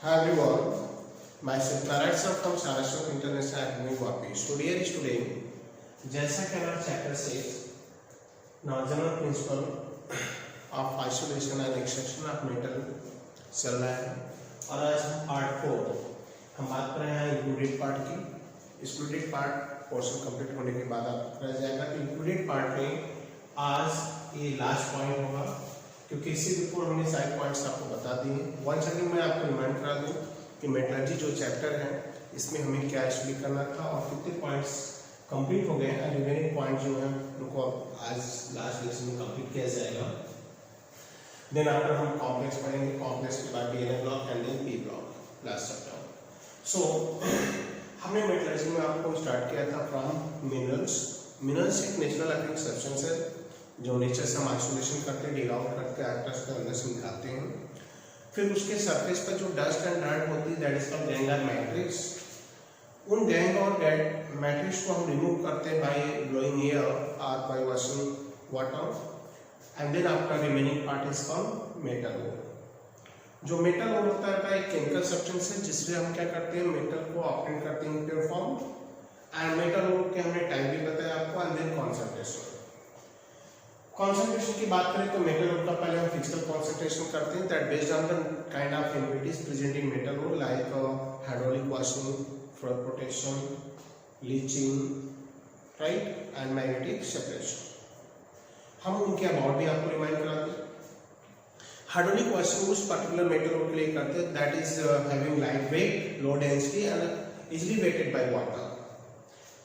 Hi everyone, myself Narayana sir from Saraswat International Academy Vapi. So dear student, जैसा कि हमारा chapter से general principle of isolation and extraction of metal चल रहा है और आज हम पार्ट 4 हम बात कर रहे हैं इंक्लूडेड पार्ट की। इंक्लूडेड पार्ट पोर्शन कंप्लीट होने के बाद आपको रह जाएगा कि इंक्लूडेड पार्ट में आज ये लास्ट पॉइंट होगा, क्योंकि इसी बिफोर हमने सारे पॉइंट्स आपको बता दिए। वंस अगेन मैं आपको रिमाइंड करा दूं कि मेटलर्जी जो चैप्टर है इसमें हमें क्या स्टडी करना था और कितने पॉइंट्स कंप्लीट हो गए हैं। रिमेनिंग पॉइंट जो है उनको आज लास्ट लेक्चर में कंप्लीट किया जाएगा। देन आफ्टर हम कॉम्प्लेक्स पढ़ेंगे, कॉम्प्लेक्स के बाद DNA block and then P block last chapter. So हमने मेटलर्जी में आपको स्टार्ट किया था फ्रॉम मिनरल्स। मिनरल्स एक नेचुरल अकरिंग सब्सटेंस है जो नेचर से हम आइसोलेशन करते हैं, डिग आउट करके एक्टर्स के अंदर से निकालते हैं। फिर उसके सरफेस पर जो डस्ट एंड डार्ट होती है that is called gangue or matrix. उन गैंग और मैट्रिक्स को हम रिमूव करते हैं बाय ब्लोइंग एयर और by washing water and then after remaining part is called metal ore. जो मेटल ओर होता है एक केमिकल सब्सटेंस है जिससे हम क्या करते हैं, मेटल को ऑब्टेन करते हैं pure form. And metal ore के हमने टाइप भी बताया आपको एंड देन कॉन्सेंट्रेशन। कॉन्सेंट्रेशन की बात करें तो मेटल ओर का पहले हम फिजिकल कॉन्सेंट्रेशन करते हैं that based on the kind of impurities present in metal ore like hydraulic washing, floor protection, leaching, right, and magnetic separation. हम उनके अबाउट भी आपको रिमाइंड कराते हैं। हाइड्रोलिक वॉशिंग उस पर्टिकुलर मेटल ओर के लिए करते हैं that is having light weight, low density and easily wetted by water.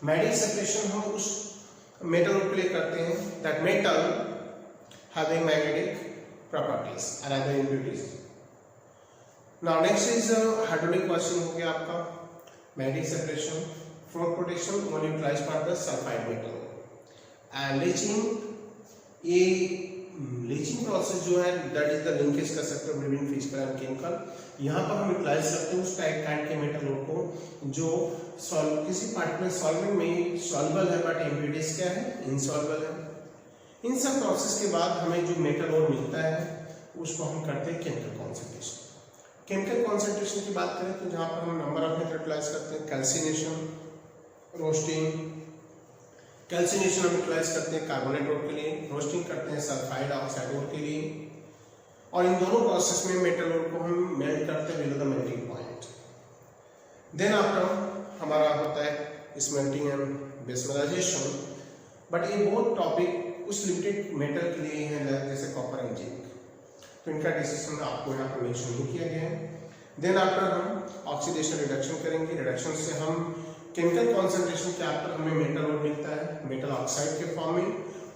Magnetic separation हम उस मेटल ओर के लिए करते हैं that metal having magnetic properties and other impurities. Now next is hydraulic washing हो गया आपका, magnetic separation, floor protection one utilise for the sulphide metal and leaching. ये लीचिंग प्रोसेस जो है दैट इज द लिंकेज कर सकते हैं between physical and chemical. यहाँ पर हम यूटिलाइज करते हैं उस टाइप काइंड के मेटल ओर को जो किसी पार्टिकुलर सॉल्वेंट में सॉल्युबल है बट इम्प्योरिटीज क्या है, इनसॉल्युबल है। इन सब प्रोसेस के बाद हमें जो मेटल ओर मिलता है उसको हम करते हैं केमिकल कॉन्सेंट्रेशन। केमिकल कॉन्सेंट्रेशन की बात करें तो जहाँ पर हम नंबर ऑफ मेथड यूटिलाइज करते हैं, कैल्सिनेशन, रोस्टिंग। कैल्सिनेशन हम यूटिलाइज करते हैं कार्बोनेट ओर के लिए, रोस्टिंग करते हैं सल्फाइड ऑक्साइड ओर के लिए, और इन दोनों प्रोसेस में मेटल ओर को हम मेल्ट करते हैं below the melting point. Then after हमारा होता है स्मेल्टिंग एंड बेसमलाइजेशन। बट ये बहुत टॉपिक उस लिमिटेड मेटल के लिए है जैसे कॉपर एंड जिंक, तो इनका डिस्कशन आपको यहाँ पर मेंशन नहीं किया गया है। देन आफ्टर हम ऑक्सीडेशन रिडक्शन करेंगे। रिडक्शन से हम केमिकल कॉन्सेंट्रेशन के आफ्टर हमें मेटल ओर मिलता है मेटल ऑक्साइड के फॉर्म में,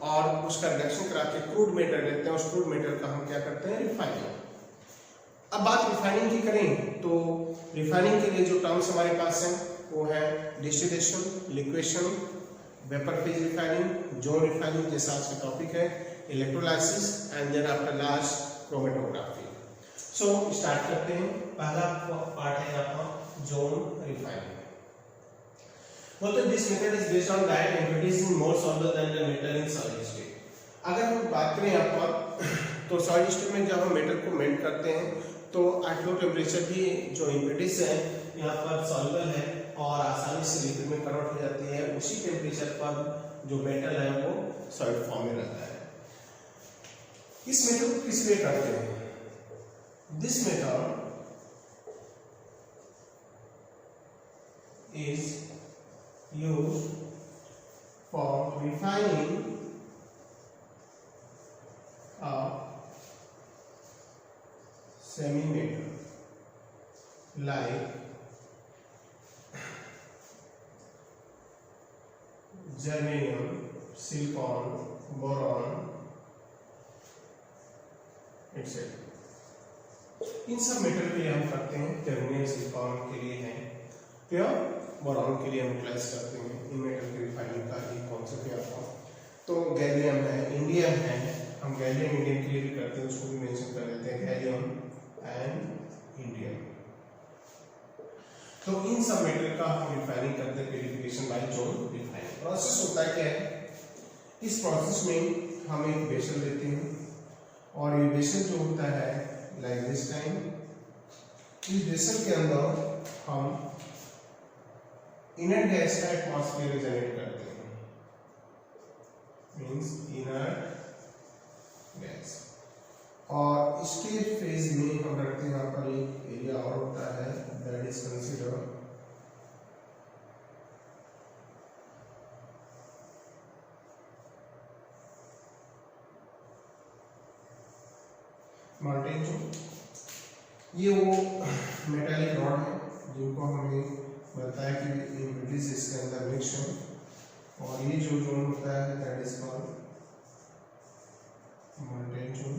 और उसका रिडक्शन करा के क्रूड मेटल लेते हैं। उस क्रूड मेटल का हम क्या करते हैं, रिफाइनिंग। अब बात रिफाइनिंग की करें तो रिफाइनिंग के लिए जो टर्म्स हमारे पास हैं वो है distillation, liquation, vapour phase refining, zone refining जैसा आज का टॉपिक है, electrolysis and then after last chromatography. So start करते हैं। पहला पार्ट है आपका zone refining. This method is based on that impurities in more soluble than the metal in solid state. अगर हम बात करें यहाँ पर तो सॉलिड स्टेट में जब हम मेटल को मेल्ट करते हैं तो एट लो टेम्परेचर भी जो इम्प्योरिटीज है यहाँ पर सॉल्युबल है और आसानी से लिक्विड में कन्वर्ट हो जाती है। उसी टेम्परेचर पर जो मेटल है वो सॉलिड फॉर्म में रहता है। इस मेथड को किस लिए करते हैं? This method is used for refining a semi-metal like germanium, silicon, boron, etc. इन सब मेटल के लिए हम करते हैं। जर्मेनियम, सिलिकॉन के लिए है, प्योर बोरॉन के लिए हम यूटिलाइज करते हैं। इन मेटल की रिफाइनिंग का एक कॉन्सेप्ट है आपका। तो गैलियम है, इंडियम है, हम गैलियम इंडियम के लिए भी करते हैं, उसको भी मेंशन कर देते हैं, गैलियम एंड इंडियम। तो इन सब मेटल का हम रिफाइनिंग करते हैं purification by zone refining. Process होता है क्या है, इस प्रोसेस में हम एक बेसल लेते हैं और ये बेसल जो होता है लाइक दिस टाइम इस बेसन के अंदर हम इनर्ट गैस का एटमॉस्फेयर जनरेट करते हैं, मींस इनर्ट गैस। और इसके फेज में हम रखते हैं यहाँ पर एक एरिया और होता है, that is consider molten zone. ये वो मेटालिक रॉड है जिनको हमें बताया कि इम्प्यूरिटीज इसके अंदर मिक्स है, और ये जो जोन होता है that is called molten zone.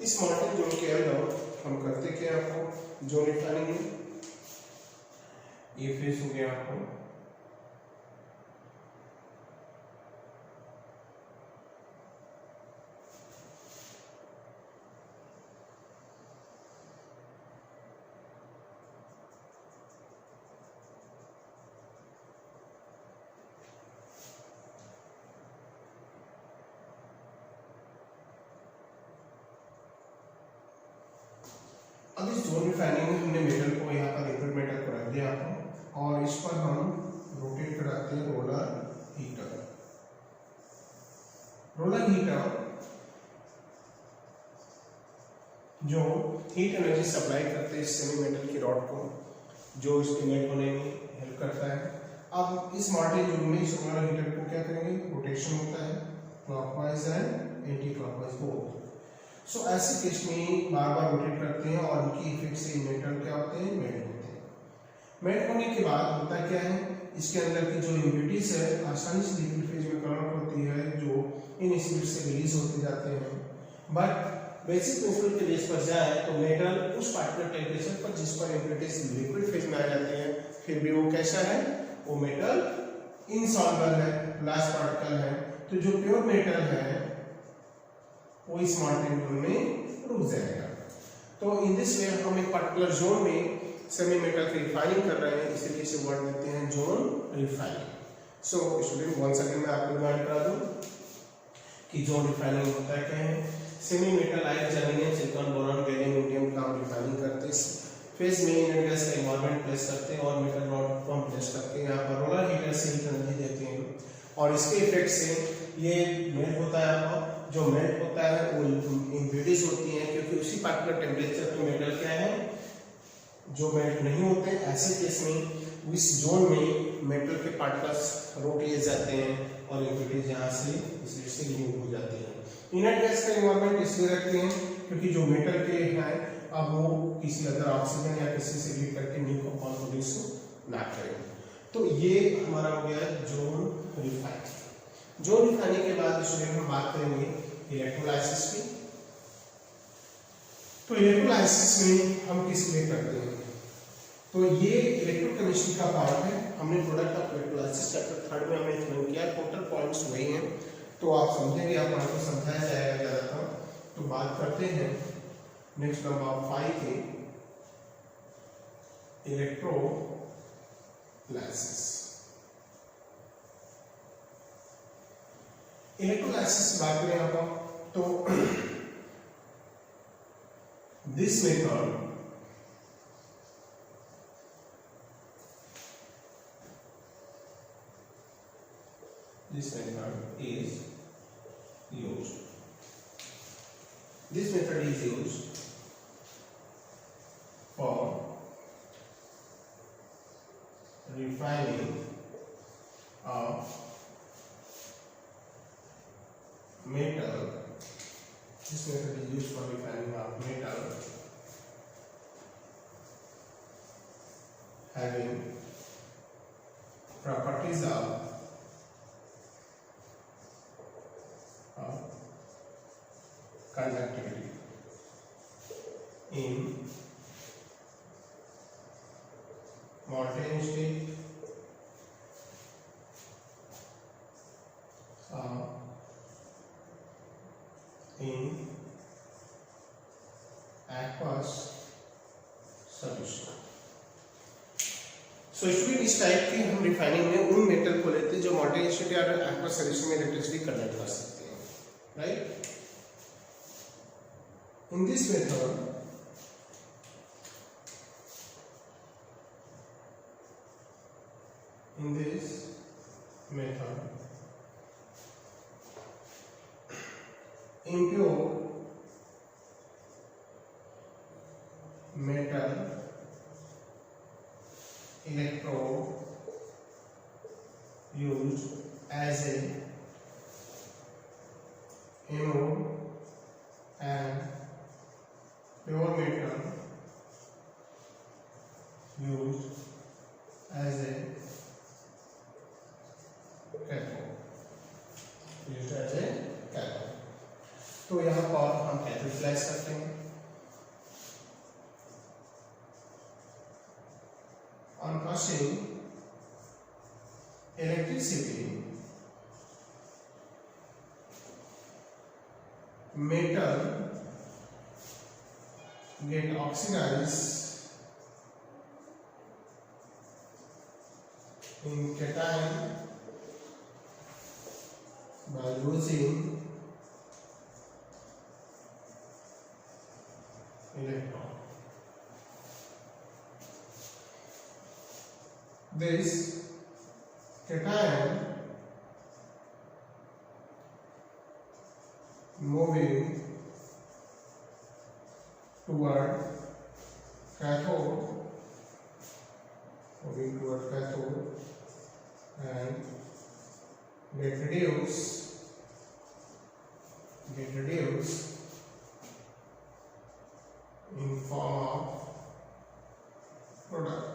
इस मॉल्टेन जोन के अंदर हम करते क्या आपको जोन रिफाइनिंग में, ये फेस हो गया आपको अब इस जोन रिफाइनिंग में हमने मेटल को यहाँ पर लिक्विड मेटल को रख दिया आपको, और इस पर हम रोटेट कराते हैं रोलर हीटर। रोलर हीटर जो हीट एनर्जी सप्लाई करते हैं इस सेमी मेटल की रॉड को, जो इसके मेल्ट होने में हेल्प करता है। अब इस मॉल्टेन जोन में इस रोलर हीटर को क्या करेंगे, रोटेशन होता है clockwise and anti clockwise both. So ऐसे केस में बार बार रोटेट करते हैं और उनकी इफेक्ट से मेटल क्या होते हैं, मेल्ट होते हैं। मेल्ट होने के बाद होता क्या है, इसके अंदर की जो इम्प्यूरिटीज है आसानी से लिक्विड फेज में कन्वर्ट होती है, जो इन स्पीड से रिलीज होते जाते हैं। बट बेसिक प्रिंसिपल के बेस पर जाए तो मेटल उस पार्टिकुलर टेम्परेचर पर जिस पर इम्प्यूरिटीज लिक्विड फेज में आ जाती है, फिर भी वो कैसा है, वो मेटल इनसॉल्युबल है, लास्ट पार्टिकल है। तो जो प्योर मेटल है वो इस मॉल्टेन जोन में रुक जाएगा। तो इन दिस वे हम एक पर्टिकुलर जोन में सेमी मेटल की रिफाइनिंग कर रहे हैं, इसलिए इसे वर्ड देते हैं zone refining. So student once again मैं आपको रिमाइंड करा दूं कि जोन रिफाइनिंग होता क्या है। Semi metal like germanium, silicon, boron, gallium, indium का हम रिफाइनिंग करते हैं, फेज में इनर्ट गैस का एनवायरनमेंट प्लेस करते हैं और मेटल रॉड को हम प्लेस करके यहाँ पर रोलर हीटर से हीट एनर्जी देते हैं, और इसके इफेक्ट से ये मेल्ट होता है। आपका जो मेल्ट होता है वो इम्प्यूरिटीज होती हैं, क्योंकि उसी पार्टिकुलर टेम्परेचर पे मेटल क्या है, जो मेल्ट नहीं होते। ऐसे केस में इस जोन में मेटल के पार्टिकल्स रोक लिए जाते हैं और इम्प्यूरिटीज यहाँ से इसलिए से रिमूव हो जाती है। इनर्ट गैस का एनवायरनमेंट इसलिए रखते हैं क्योंकि जो मेटल के हैं अब वो किसी अदर ऑक्सीजन या किसी से हीट करके न्यू कंपाउंड प्रोड्यूस ना करें। तो ये हमारा हो गया जोन रिफाइनिंग। जोन रिफाइनिंग के बाद स्टूडेंट हम बात करेंगे इलेक्ट्रोलाइसिस की। तो इलेक्ट्रोलाइसिस में हम किस लिए करते हैं, तो ये इलेक्ट्रोकेमिस्ट्री का पार्ट है। हमने प्रोडक्ट ऑफ इलेक्ट्रोलाइसिस चैप्टर 3 में हमने एक्सप्लेन किया, टोटल पॉइंट्स वही हैं, तो आप समझेंगे, आप आपको समझाया जाएगा ज़्यादा। तो बात करते हैं नेक्स्ट नंबर 5 के इलेक्ट्रोलाइसिस। इलेक्ट्रोलाइसिस की बात करें आप तो this method is used. This method is used for refining of metal. This method is used for refining of metal having properties of conductivity in molten state, in aqueous solution. So student इस type की हम refining में उन metal को लेते हैं जो molten state या aqueous solution में इलेक्ट्रिसिटी कन्वर्ट कर सकते हैं, right. In this method In this method, impure metal electrode used as a anode and pure metal used as a cathode. तो यहाँ पर हम कैथोड यूटिलाइज करते हैं। On passing electricity, metal get oxidized in cation by losing electron. This cation moving toward cathode, and get reduced in form of product।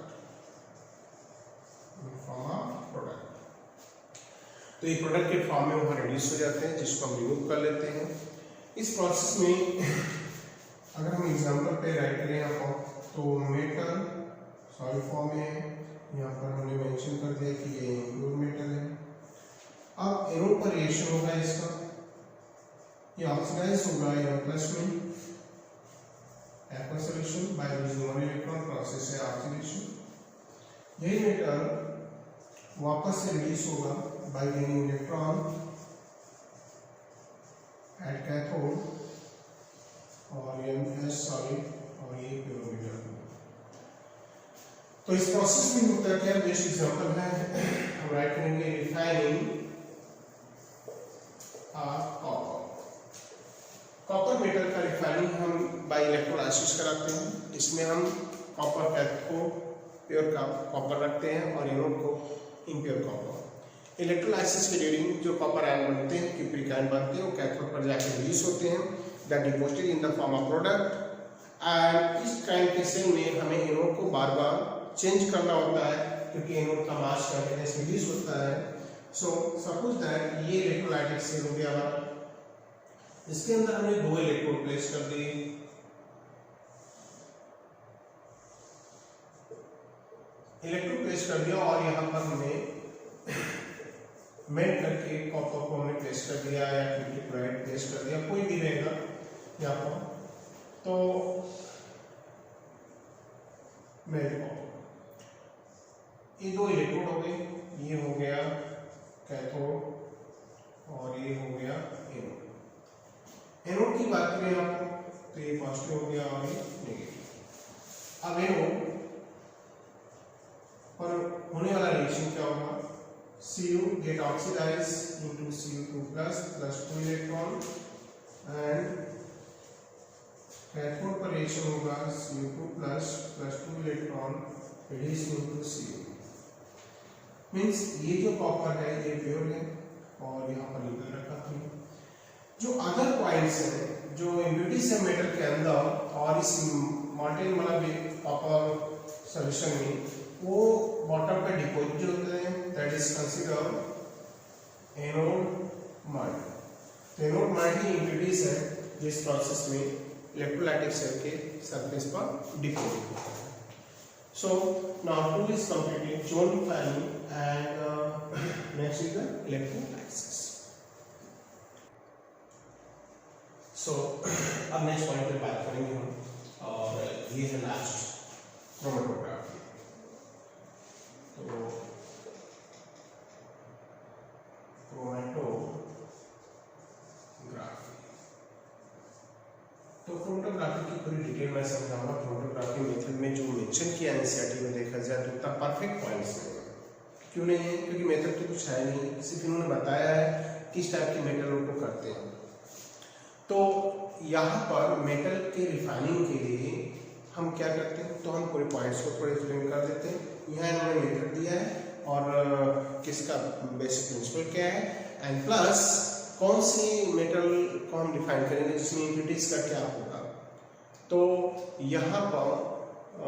तो ये product के form में वहाँ रिड्यूस हो जाते हैं, जिसको हम रिमूव कर लेते हैं। इस प्रोसेस में अगर हम एग्जांपल पे राइट करें यहाँ पर, तो मेटल सॉलिड फॉर्म में है, यहाँ पर हमने मेंशन कर दिया कि ये इम्प्योर मेटल है। अब एनोड पर रिएक्शन होगा इसका, ये ऑक्सीडाइज होगा एनोड प्लस में aqua solution by using one electron, process है ऑक्सीडेशन। यही मेटल वापस से रिलीज होगा bye gaining electron at cathode, और ये सॉलिड और ये प्योर मेटल। तो इस प्रोसेस में होता क्या, बेस्ट एग्जांपल है हम राइट करेंगे रिफाइनिंग कॉपर मेटल का रिफाइनिंग हम बाय इलेक्ट्रोलाइसिस कराते हैं। इसमें हम कॉपर कैथोड को प्योर कॉपर रखते हैं और एनोड को इम्प्योर कॉपर। इलेक्ट्रोलाइसिस के ड्यूरिंग जो कॉपर आयन बनते हैं, क्यूप्रिक आयन बनते हैं, वो कैथोड पर जाकर रिलीज होते हैं, that deposited in the form of product. And इस काइंड के सेल में हमें एनोड को बार बार चेंज करना होता है, क्योंकि एनोड का मास कंटीन्यूअस रिलीज होता है। सो सपोज दैट ये इलेक्ट्रोलाइटिक सेल हो गया, इसके अंदर हमने 2 इलेक्ट्रोड प्लेस कर दिए। इलेक्ट्रोड प्लेस कर दिया और यहाँ पर हमने मेल्ट करके कॉपर को हमने प्लेस कर दिया या क्यूप्रिक क्लोराइड प्लेस कर दिया, कोई भी रहेगा यहाँ पर। तो मेल्ट कॉपर, ये 2 इलेक्ट्रोड हो गए, ये हो गया कैथोड और ये हो गया एनोड। एनोड की बात करें यहाँ पर, तो ये पॉजिटिव हो गया और ये नेगेटिव। अब एनोड पर होने वाला रिएक्शन क्या होगा, Cu get oxidized into Cu2 plus 2 electron, and cathode पर रिएक्शन होगा Cu2 plus 2 electron reduced into Cu। Means ये जो कॉपर है ये प्योर है और यहाँ पर निकल रखा है। जो अदर पॉइंट्स हैं, जो इम्प्योरिटीज है मेटल के अंदर और इस मॉल्टेन मतलब कॉपर सॉल्यूशन में, वो बॉटम पे डिपॉजिट होते हैं, that is consider anode mud. Anode mud he impurities है जिस प्रोसेस में इलेक्ट्रोलाइटिक सेल के सरफेस पर डिपॉजिट होता है। So now 2 is completed, zone refining and next is the electrolysis. So अब नेक्स्ट पॉइंट पे बात करेंगे हम, और ये है लास्ट क्रोमेटोग्राफी। तो क्रोमेटोग्राफी की पूरी डिटेल में समझाऊंगा। क्रोमेटोग्राफी मेथड में जो मेंशन किया एनसीईआरटी में देखा जाए तो इतना परफेक्ट पॉइंट्स हैं। क्यों नहीं है? क्योंकि मेथड तो कुछ है नहीं, सिर्फ इन्होंने बताया है किस टाइप के मेटल को करते हैं। तो यहाँ पर मेटल के रिफाइनिंग के लिए हम क्या करते हैं, तो हम पूरे पॉइंट्स को थोड़े एक्सप्लेन कर देते हैं। यहाँ इन्होंने मेथड दिया है और किसका बेसिक प्रिंसिपल क्या है, एंड प्लस कौन सी मेटल को हम डिफाइन करेंगे जिसमें इम्प्यूरिटीज का क्या होगा। तो यहाँ पर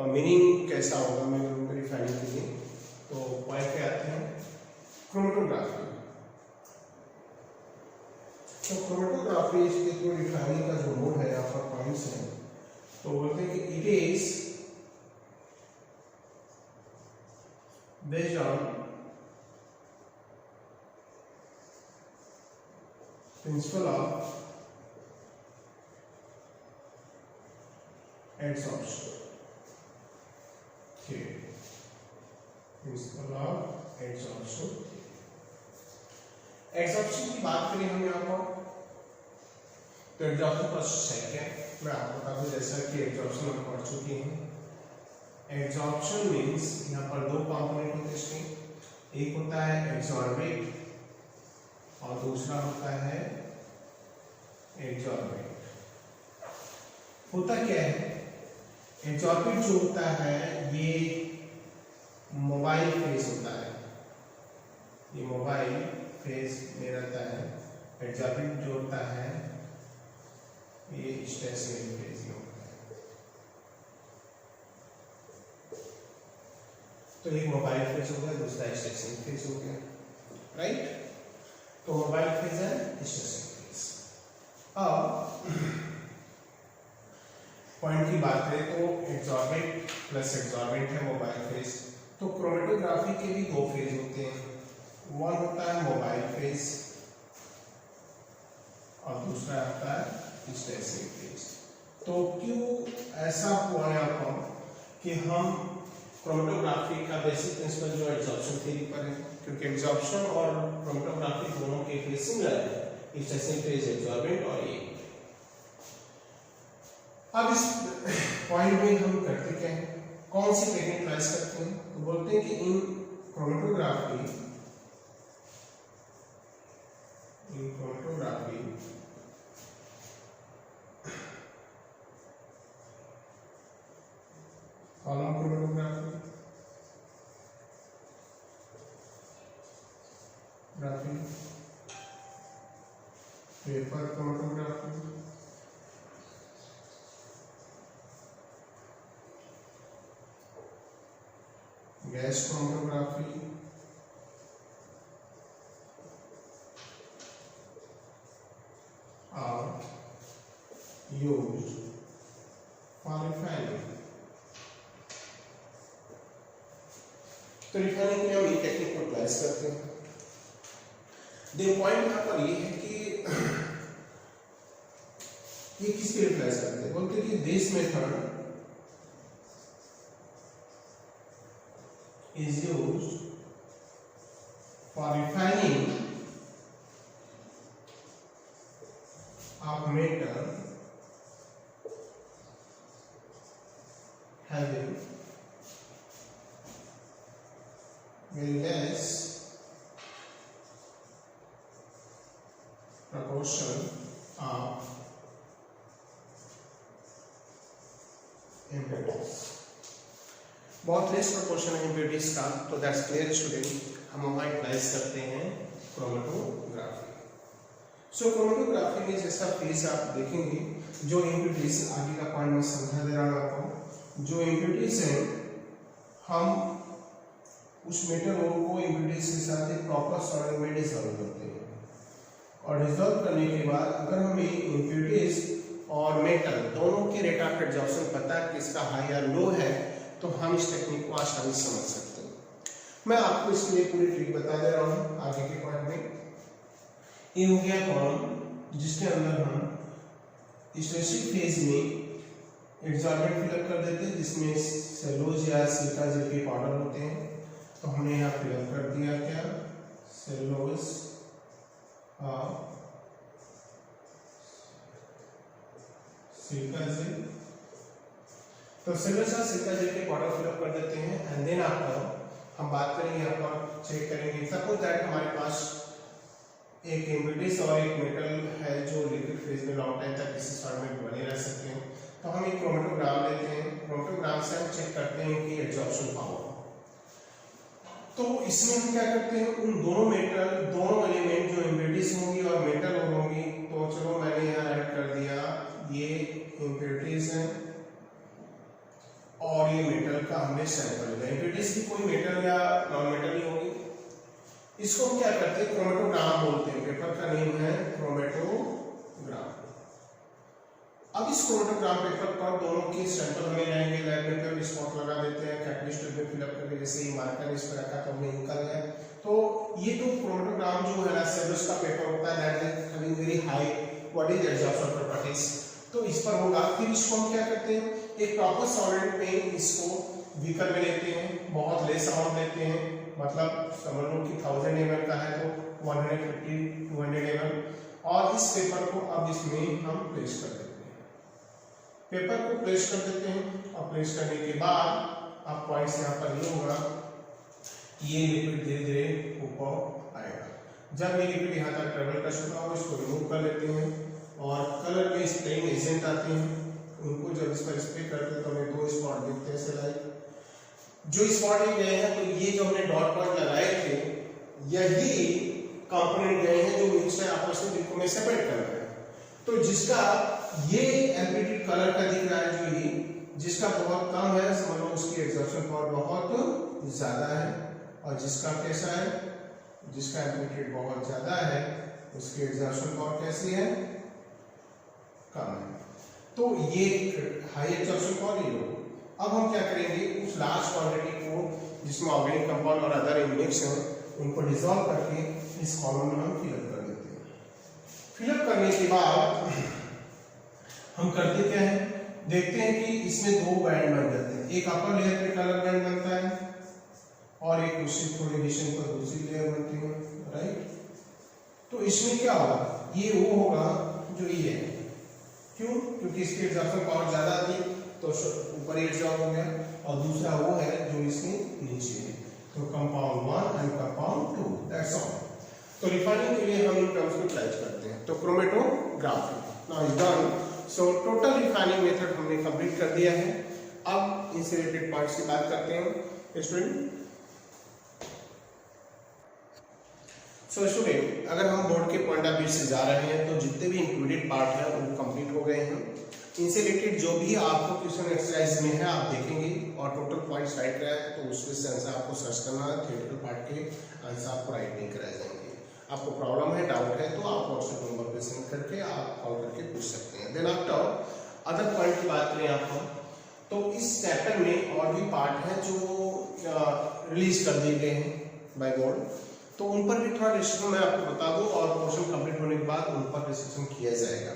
मीनिंग कैसा होगा मेटल को रिफाइनिंग के लिए, तो पॉइंट पे आते हैं क्रोमेटोग्राफी। तो क्रोमेटोग्राफी इसके जो रिफाइनिंग का जो मोड है, यहाँ पर पॉइंट्स हैं, तो बोलते हैं कि it is based on principle of adsorption. Principle of adsorption. Adsorption की बात करें हम यहाँ पर, तो एडसॉर्प्शन प्रोसेस है क्या, मैं आपको बता दूं जैसा कि एडसॉर्प्शन हम पढ़ चुके हैं। एडसॉर्प्शन मीन्स यहाँ पर दो कंपोनेंट होते हैं इसके, एक होता है एब्सॉर्बेट और दूसरा होता है एब्सॉर्बेट। होता क्या है, एब्सॉर्बेट जो होता है ये मोबाइल फेज होता है, ये मोबाइल फेज में रहता है। एब्सॉर्बेट जो होता है ये स्टेशनरी फेज में होता है। तो एक मोबाइल फेज हो गया, दूसरा स्टेशनरी फेज हो गया, राइट। तो मोबाइल फेज है, स्टेशनरी फेज। अब पॉइंट की बात करें तो एब्सॉर्बेट प्लस एब्सॉर्बेंट है मोबाइल फेज। तो क्रोमेटोग्राफी के भी दो फेज होते हैं, वन होता है मोबाइल फेज और दूसरा होता है स्टेशनरी फेज। तो क्यों ऐसा हुआ यहाँ पर कि हम क्रोमेटोग्राफी का बेसिक प्रिंसिपल जो एब्जॉर्प्शन थ्योरी पर है, क्योंकि एब्जॉर्प्शन और क्रोमेटोग्राफी दोनों के फेज सिमिलर है, स्टेशनरी फेज एब्जॉर्बेंट और ये। अब इस पॉइंट में हम करते क्या हैं, कौन सी टेक्निक यूटिलाइज करते हैं, तो बोलते हैं कि in chromatography column chromatography, paper chromatography, gas chromatography और यूज फॉर रिफाइनिंग। तो रिफाइनिंग में हम ये टेक्निक को यूटिलाइज करते हैं। देखो पॉइंट यहाँ पर ये है कि ये किसके लिए यूटिलाइज करते हैं, बोलते हैं कि this method is used for refining of metal having very less proportion of impurities, बहुत लेस प्रोपोर्शन है इम्प्यूरिटीज का। तो दैट्स क्लियर स्टूडेंट, हम वहाँ यूटिलाइज करते हैं क्रोमेटोग्राफी। सो क्रोमेटोग्राफी में जैसा फेज आप देखेंगे, जो इम्प्यूरिटीज आगे का पॉइंट में समझा दे रहा हूँ आपको, जो इम्प्यूरिटीज हैं हम उस मेटल को इम्प्यूरिटीज के साथ एक प्रॉपर सॉइल में डिसॉल्व करते हैं, और डिसॉल्व करने के बाद अगर हमें इम्प्यूरिटीज और मेटल दोनों के रेट ऑफ एब्जॉर्प्शन पता है किसका हाई या लो है, तो हम इस टेक्निक को आसानी से समझ सकते हैं। मैं आपको इसके लिए पूरी ट्रिक बता दे रहा हूँ आगे के पॉइंट में। ये हो गया कॉलम जिसके अंदर हम स्पेसिफिक फेज में एब्जॉर्बेंट फिलअप कर देते हैं, जिसमें सेलुलोज या सिलिका जेल के पाउडर होते हैं। तो हमने यहाँ फिलअप कर दिया क्या, सेलुलोज और सिलिका जेल। तो सेलुलोज और सिलिका जेल के पाउडर फिलअप कर देते हैं, एंड देन आफ्टर हम बात करेंगे यहाँ पर, चेक करेंगे। सपोज दैट हमारे पास एक इम्पिडेंस और एक मेटल है जो लिक्विड फेज में लॉन्ग टाइम तक किसी सॉल्ट में बने रह सकते हैं। तो हम एक क्रोमेटोग्राफ लेते हैं, क्रोमेटोग्राफ से हम चेक करते हैं कि एब्जॉर्प्शन पावर। तो इसमें हम क्या करते हैं, उन दोनों मेटल, दोनों एलिमेंट जो इम्पिडेंस होंगी और मेटल होंगी, तो चलो मैंने यहाँ ऐड कर दिया, ये इम्पिडेंस है और ये मेटल का हमने सैंपल लिया। इम्पिडेंस की कोई मेटल या नॉन मेटल ही होगी। इसको हम क्या करते हैं, क्रोमेटोग्राफ बोलते हैं। पेपर का नेम है क्रोमेटोग्राफ। अब इस क्रोमेटोग्राफ पेपर पर दोनों के सैंपल हमें लेंगे, लैब में फिर स्पॉट लगा देते हैं, कैटलिस्ट में फिलअप करके, जैसे ही मार्कर इस पर रखा तो हमने निकल गया। तो ये जो क्रोमेटोग्राफ जो है ना, सेल्यूलोज का पेपर होता है, that is having very high what is absorption properties, तो इस पर होगा। फिर इसको हम क्या करते हैं, एक प्रॉपर सॉलिड में इसको बीकर में लेते हैं, बहुत लेस अमाउंट लेते हैं, मतलब समझ लो कि 1000 ml का है तो 150-200 ml, और इस पेपर को अब इसमें हम प्लेस कर देते हैं। पेपर को प्लेस कर देते हैं और प्लेस करने के बाद आप पॉइंट्स यहाँ पर ये होगा, ये लिक्विड धीरे धीरे ऊपर आएगा। जब ये लिक्विड यहाँ तक ट्रेवल कर चुका हो, इसको रिमूव कर लेते हैं और कलर में स्प्रेइंग एजेंट आते हैं, उनको जब इस पर स्प्रे करते हैं तो हमें दो स्पॉट दिखते हैं। ऐसे लाइक जो स्पॉट गए हैं, तो ये जो हमने डॉट पॉइंट लगाए थे, यही कंपोनेंट गए हैं जो मिक्सचर आपस में जिनको मैं सेपरेट कर रहा है। तो जिसका ये एम्प्लीट्यूड कलर का दिख रहा है, जो ये जिसका बहुत कम है, समझ लो उसकी एब्जॉर्प्शन पावर बहुत ज्यादा है, और जिसका कैसा है, जिसका एम्प्लीट्यूड बहुत ज्यादा है, उसकी एब्जॉर्प्शन पावर कैसी है, कम है। तो ये हाई एब्जॉर्प्शन पावर ये लो। अब हम क्या करेंगे, उस लार्ज क्वांटिटी को जिसमें ऑर्गेनिक कंपाउंड और अदर मिक्स हैं, उनको डिसॉल्व करके इस कॉलम में हम फिलअप कर देते हैं। फिलअप करने के बाद हम करते क्या है, देखते हैं कि इसमें दो बैंड बन जाते हैं, एक अपर लेयर पे कलर बैंड बनता है और एक दूसरी थोड़ी डिशन पर दूसरी लेयर बनती है, राइट। तो इसमें क्या होगा, ये वो होगा जो ये है, क्यों, क्योंकि इसकी एब्जॉर्प्शन पावर ज्यादा थी तो ऊपर ही एब्जॉर्ब हो गया, और दूसरा वो है जो इसके नीचे है। तो compound 1 and compound 2, that's all. तो रिफाइनिंग के लिए हम इन टर्म्स को यूटिलाइज करते हैं। तो chromatography now is done. So total refining method हमने कंप्लीट कर दिया है। अब इनसे रिलेटेड पार्ट्स की बात करते हैं स्टूडेंट। सो स्टूडेंट, अगर हम बोर्ड के पॉइंट ऑफ व्यू से जा रहे हैं तो जितने भी इंक्लूडेड पार्ट हैं वो कंप्लीट हो गए हैं। इनसे रिलेटेड जो भी आपको क्वेश्चन एक्सरसाइज में है आप देखेंगे, और टोटल पॉइंट्स राइट कराए हैं तो उसमें से आंसर आपको सर्च करना है। थ्योरेटिकल पार्ट के आंसर आपको राइट नहीं कराए जाएंगे। आपको प्रॉब्लम है, डाउट है, तो आप व्हाट्सएप नंबर पर सेंड करके आप कॉल करके पूछ सकते हैं। देन आफ्टर अदर पॉइंट की बात करें आप, तो इस चैप्टर में और भी पार्ट हैं जो रिलीज कर दिए गए हैं बाय बोर्ड, तो उन पर भी थोड़ा डिस्कशन मैं आपको बता दूं, और पोर्शन कंप्लीट होने के बाद उन पर डिस्कशन किया जाएगा।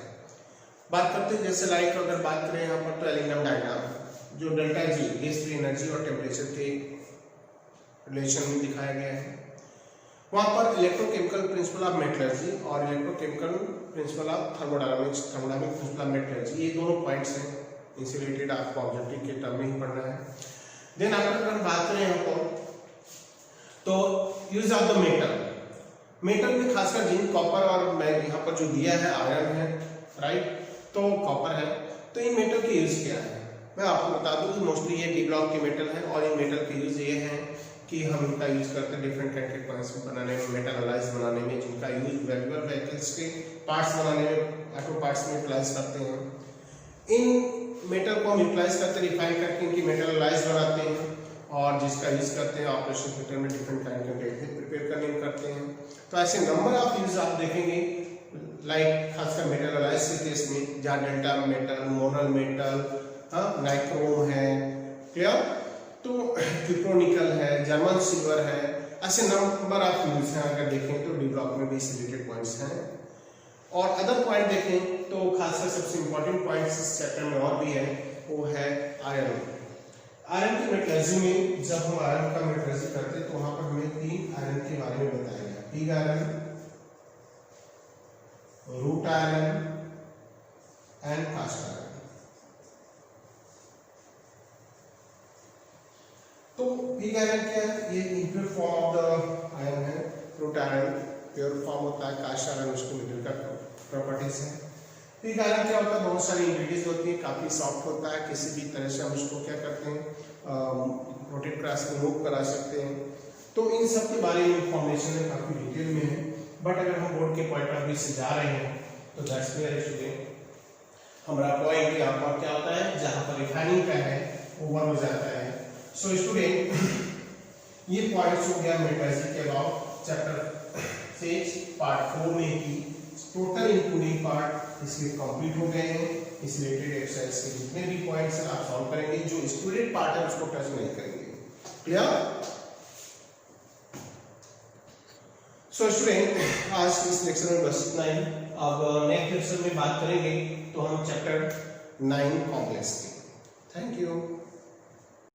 बात करते हैं जैसे लाइक अगर बात करें यहाँ पर, तो एलिंगम डायग्राम जो delta G gas free energy और टेम्परेचर के रिलेशन में दिखाया गया है। वहाँ पर इलेक्ट्रोकेमिकल प्रिंसिपल ऑफ मेटलर्जी और electrochemical principle of thermodynamics, thermodynamic principle of metallurgy, ये दोनों पॉइंट्स हैं, इनसे रिलेटेड आपको ऑब्जेक्टिव के टर्म में ही पढ़ना है। देन अगर हम बात करें यहाँ पर, तो यूज ऑफ द मेटल में खासकर जिंक, कॉपर, और मैं यहाँ पर जो दिया है आयरन है, राइट, तो कॉपर है। तो इन मेटल के यूज क्या है, मैं आपको बता दूं कि मोस्टली ये डी ब्लॉक के मेटल हैं, और इन मेटल के यूज ये हैं कि हम इनका यूज करते हैं डिफरेंट काइंड के कॉइंस बनाने में, मेटल एलाइज बनाने में, जिनका यूज वैल्यूएबल व्हीकल्स के पार्ट्स बनाने में, ऑटो पार्ट्स में यूटिलाइज करते हैं। इन मेटल को हम यूटिलाइज करते हैं, रिफाइन करके इनकी मेटल एलाइज बनाते हैं, और जिसका यूज करते हैं ऑपरेशन थिएटर में डिफरेंट काइंड के मटेरियल प्रिपेयर करने में करते हैं। तो ऐसे नंबर ऑफ यूज आप देखेंगे, लाइक खासकर मेटल एलाइज के केस में, जहाँ delta metal, Monal metal, nichrome है, क्लियर, तो क्यूप्रोनिकल है, जर्मन सिल्वर है, ऐसे नंबर ऑफ यूज हैं। अगर देखें तो डी ब्लॉक में भी इससे रिलेटेड पॉइंट्स हैं। और अदर पॉइंट देखें तो खासकर सबसे इंपॉर्टेंट पॉइंट्स इस चैप्टर में और भी है, वो है आयरन। आयरन की मेटलर्जी में जब हम आयरन का मेटलर्जी करते हैं तो वहां पर हमें 3 आयरन के बारे में बताया गया, pig iron, wrought iron and cast iron. तो ये कह रहे हैं क्या ये impure form of the iron है, रूट आयरन प्योर फॉर्म होता है, कास्ट आयरन उसको मिडिल का प्रॉपर्टीज है। तो ये कह रहे हैं क्या होता है, बहुत सारी इंग्रेडिएंट्स होती है, काफी सॉफ्ट होता है, किसी भी तरह से हम उसको क्या करते हैं रोटेट करा सकते, मूव करा सकते हैं। तो इन सब के बारे में इंफॉर्मेशन है, काफी डिटेल में है, बट अगर हम बोर्ड के पॉइंट ऑफ व्यू से जा रहे हैं तो दैट्स क्लियर स्टूडेंट। हमारा पॉइंट यहाँ पर क्या होता है, जहां पर रिफाइनिंग का है वो 1 हो जाता है। सो स्टूडेंट ये पॉइंट्स हो गया मेटलर्जी के अबाउट चैप्टर 6 पार्ट 4 में ही टोटल इंक्लूडिंग पार्ट इसमें कंप्लीट हो गए हैं। इस रिलेटेड एक्सरसाइज के जितने भी पॉइंट्स हैं आप सॉल्व करेंगे, जो स्टूडेंट पार्ट है उसको टच नहीं करेंगे। क्लियर? सो स्टूडेंट आज इस लेक्चर में बस इतना ही। अब नेक्स्ट लेक्चर में बात करेंगे तो हम चैप्टर 9 कॉम्प्लेक्स की। Thank you.